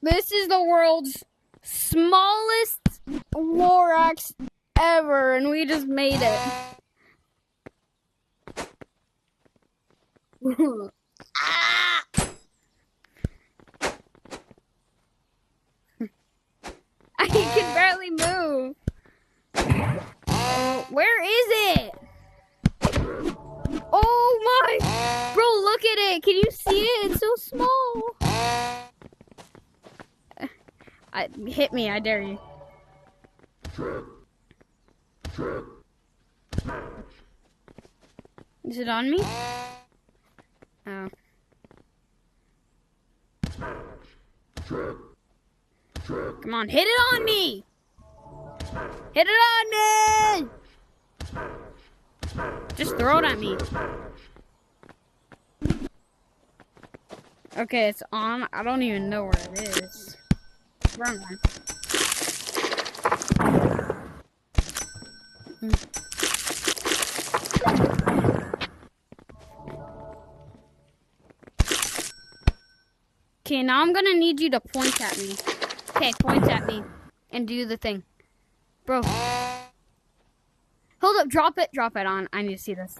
This is the world's smallest war axe ever, and we just made it. Ah! I can barely move. Where is it? Oh my! Bro, look at it. Can you see it? It's so small. Hit me, I dare you. Is it on me? Oh. Come on, hit it on me! Hit it on me! Just throw it at me. Okay, it's on. I don't even know where it is. Wrong one. Okay, now I'm gonna need you to point at me. Okay, point at me and do the thing. Bro. Hold up, drop it on. I need to see this.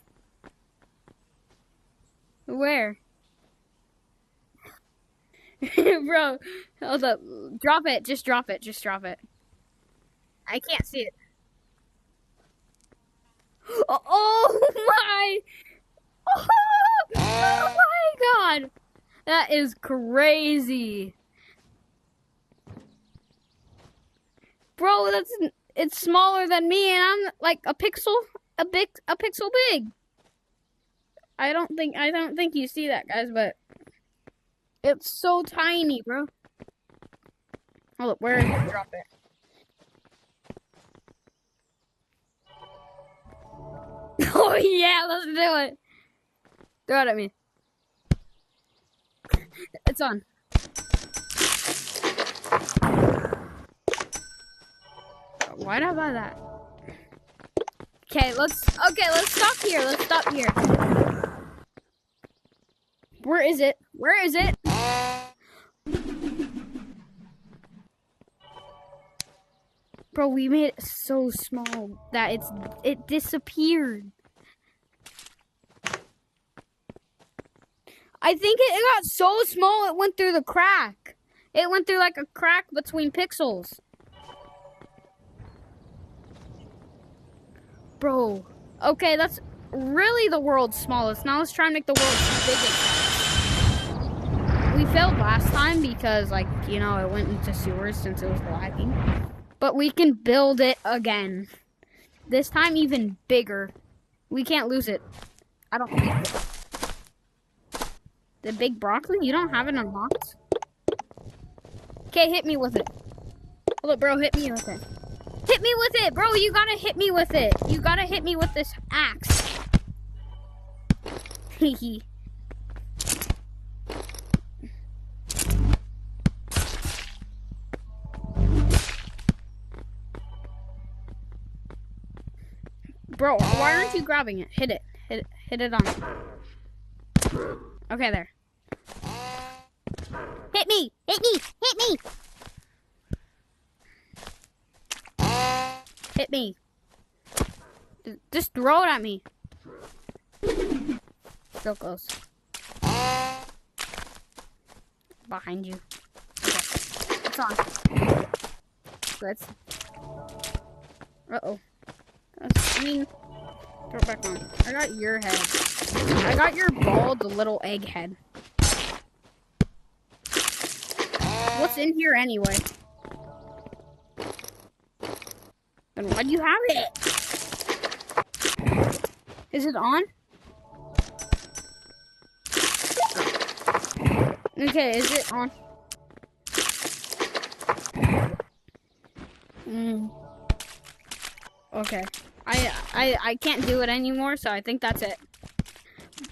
Where? Bro, hold up. Drop it, just drop it. I can't see it. Oh my! Oh my god! That is crazy. Bro, it's smaller than me, and I'm like a pixel big. I don't think you see that, guys, but it's so tiny, bro. Hold up, where is it? Drop it. Oh yeah, let's do it. Throw it at me. It's on. Why'd I buy that? Okay, let's stop here. Where is it? Bro, we made it so small that it disappeared. I think it got so small it went through the crack. It went through like a crack between pixels. Bro, okay, that's really the world's smallest. Now let's try and make the world's biggest. We failed last time because, like, you know, it went into sewers since it was lagging. But we can build it again. This time even bigger. We can't lose it. I don't think so. The big broccoli? You don't have it unlocked? Okay, hit me with it. Hold up, bro, hit me with it. Hit me with it, bro. You gotta hit me with it. You gotta hit me with this axe. Hehe. Bro, why aren't you grabbing it? Hit it. Hit it on. Okay, there. Hit me! Hit me! Hit me! Hit me. Just throw it at me. So close. Behind you. Okay. It's on. Let's. Uh-oh. I mean, throw it back on. I got your head. I got your bald little egg head. What's in here anyway? Then why do you have it? Is it on? Okay, is it on? Okay. I can't do it anymore, so I think that's it.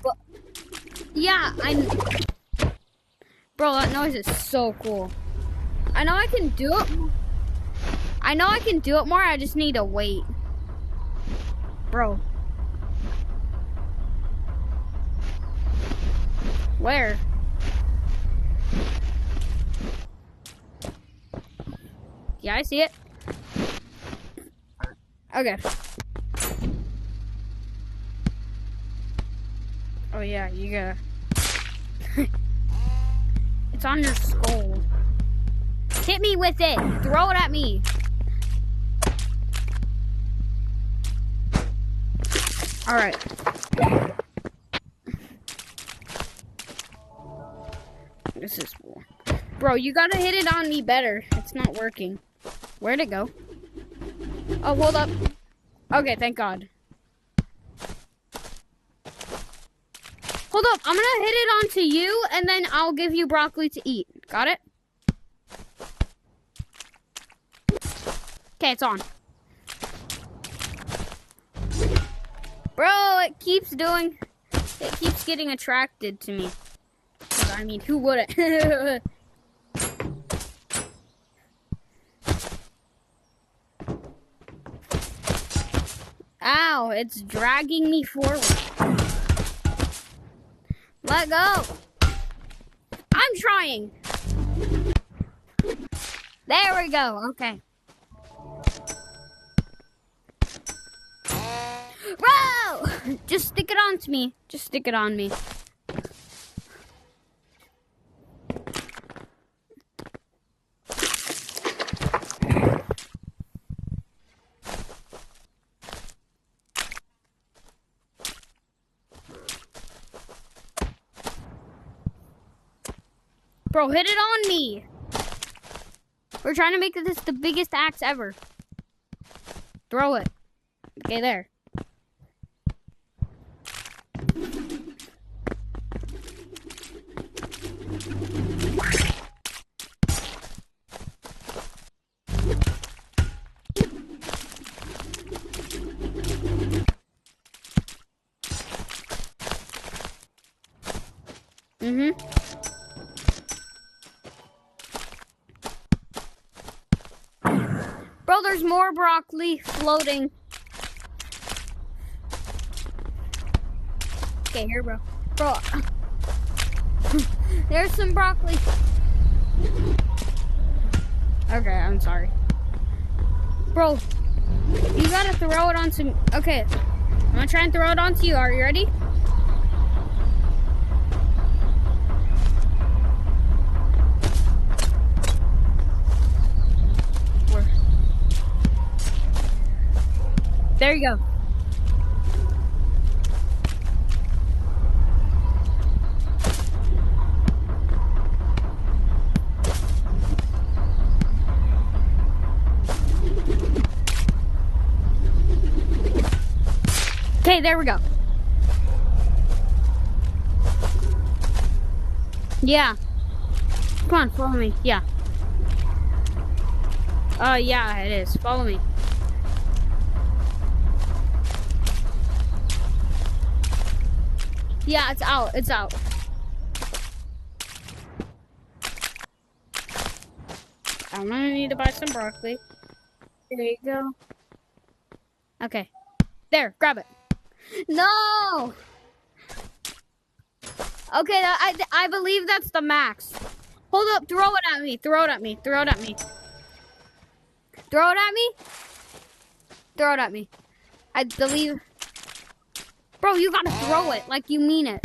But yeah, bro, that noise is so cool. I know I can do it. I know I can do it more. I just need to wait, bro. Where? Yeah, I see it. Okay. Oh yeah, you gotta. It's on your skull. Hit me with it. Throw it at me. All right. This is cool. Bro, you gotta hit it on me better. It's not working. Where'd it go? Oh, hold up. Okay, thank God. Hold up. I'm gonna hit it onto you, and then I'll give you broccoli to eat. Got it? Okay, it's on. Bro, it keeps getting attracted to me. I mean, who wouldn't? Ow, it's dragging me forward. Let go. I'm trying. There we go. Okay. Bro! Just stick it onto me. Just stick it on me. Bro, hit it on me. We're trying to make this the biggest axe ever. Throw it. Okay, there. Bro, there's more broccoli floating. Okay, here, bro. Bro, there's some broccoli. Okay, I'm sorry. Bro, you gotta throw it onto me. Okay, I'm gonna try and throw it onto you. Are you ready? There you go. Okay, there we go. Yeah. Come on, follow me. Yeah. Yeah, it is. Follow me. Yeah, it's out. It's out. I'm gonna need to buy some broccoli. There you go. Okay. There, grab it. No! Okay, I believe that's the max. Hold up, throw it at me. Throw it at me. Throw it at me. Throw it at me. Throw it at me. I believe... Bro, you gotta throw it like you mean it.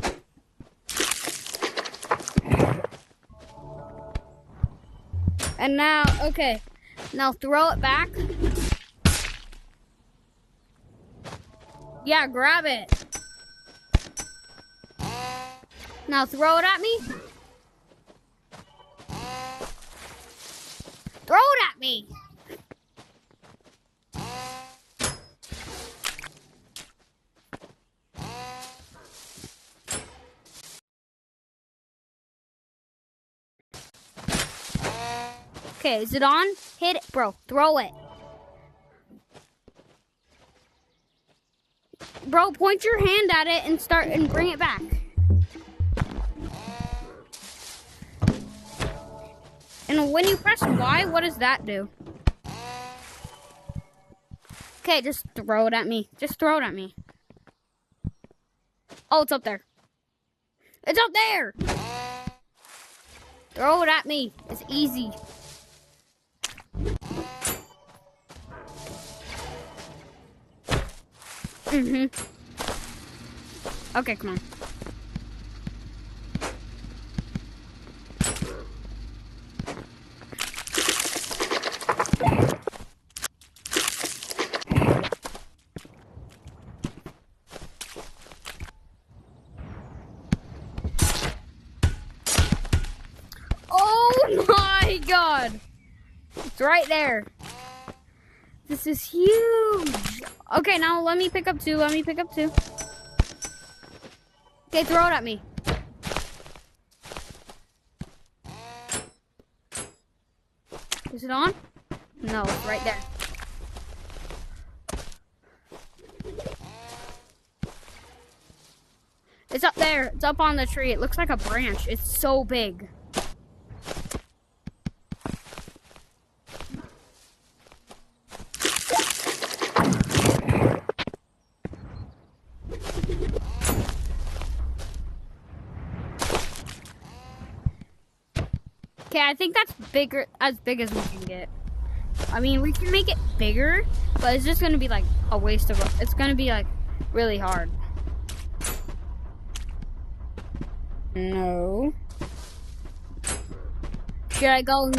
And now, okay. Now throw it back. Yeah, grab it. Now throw it at me. Throw it at me. Okay, is it on? Hit it, bro. Throw it. Bro, point your hand at it and start and bring it back. And when you press Y, what does that do? Okay, just throw it at me. Just throw it at me. Oh, it's up there. It's up there! Throw it at me. It's easy. Mm-hmm. Okay, come on. Oh my god! It's right there. This is huge. Okay, now let me pick up two. Let me pick up two. Okay, throw it at me. Is it on? No, it's right there. It's up there. It's up on the tree. It looks like a branch. It's so big. Okay, I think that's bigger, as big as we can get. I mean, we can make it bigger, but it's just gonna be like a waste of. It's gonna be like really hard. No. Should I go?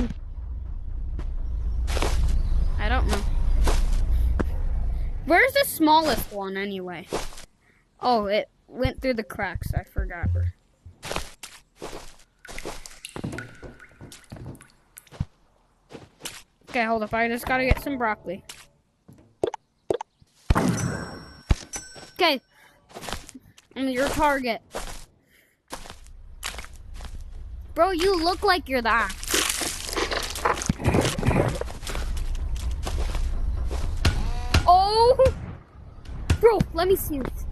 I don't know. Where's the smallest one anyway? Oh, it went through the cracks. I forgot. Okay, hold up. I just gotta get some broccoli. Okay. I'm your target. Bro, you look like you're that. Oh! Bro, let me see this.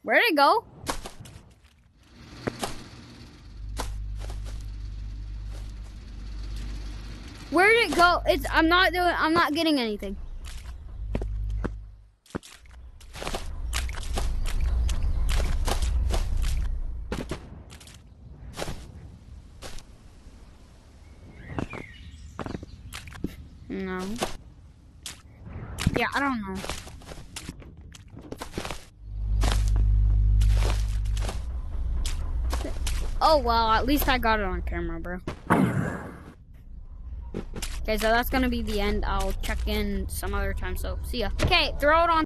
Where'd it go? Where did it go? I'm not getting anything. No. Yeah, I don't know. Oh, well, at least I got it on camera, bro. Okay, so that's gonna be the end. I'll check in some other time, so see ya. Okay, throw it on.